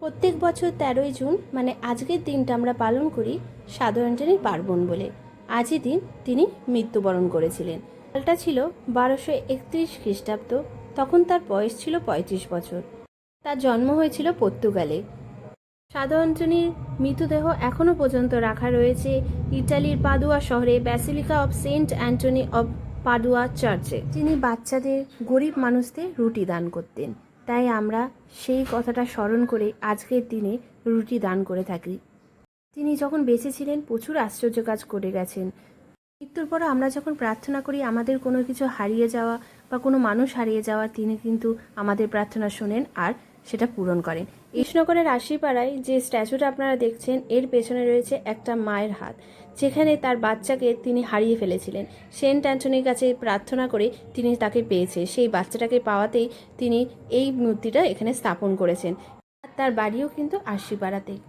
প্রত্যেক বছর 13ই জুন মানে আজকের দিনটা আমরা পালন করি সাধু অ্যান্টনির পার্বণ বলে। আজই দিন তিনি মৃত্যুবরণ করেছিলেন। সালটা ছিল 1231 খ্রিস্টাব্দ। তখন তার বয়স ছিল 35 বছর। তার জন্ম হয়েছিল পর্তুগালে। সাধু অ্যান্টনির মৃতদেহ এখনও পর্যন্ত রাখা রয়েছে ইটালির পাদুয়া শহরে basilica of saint Antony of Padua চার্চে। তিনি বাচ্চাদের, গরিব মানুষদের রুটি দান করতেন। তাই আমরা সেই কথাটা স্মরণ করে আজকের দিনে রুটি দান করে থাকি। তিনি যখন বেঁচে ছিলেন প্রচুর আশ্চর্য কাজ করে গেছেন। মৃত্যুর পর আমরা যখন প্রার্থনা করি আমাদের কোনো কিছু হারিয়ে যাওয়া বা কোনো মানুষ হারিয়ে যাওয়া, তিনি কিন্তু আমাদের প্রার্থনা শোনেন আর সেটা পূরণ করেন। কৃষ্ণনগরের আশিপাড়ায় যে স্ট্যাচুটা আপনারা দেখছেন এর পেছনে রয়েছে একটা মায়ের হাত, যেখানে তার বাচ্চাকে তিনি হারিয়ে ফেলেছিলেন। সেন্ট অ্যান্টনির কাছে প্রার্থনা করে তিনি তাকে পেয়েছে। সেই বাচ্চাটাকে পাওয়াতেই তিনি এই মূর্তিটা এখানে স্থাপন করেছেন। তার বাড়িও কিন্তু আশিপাড়াতেই।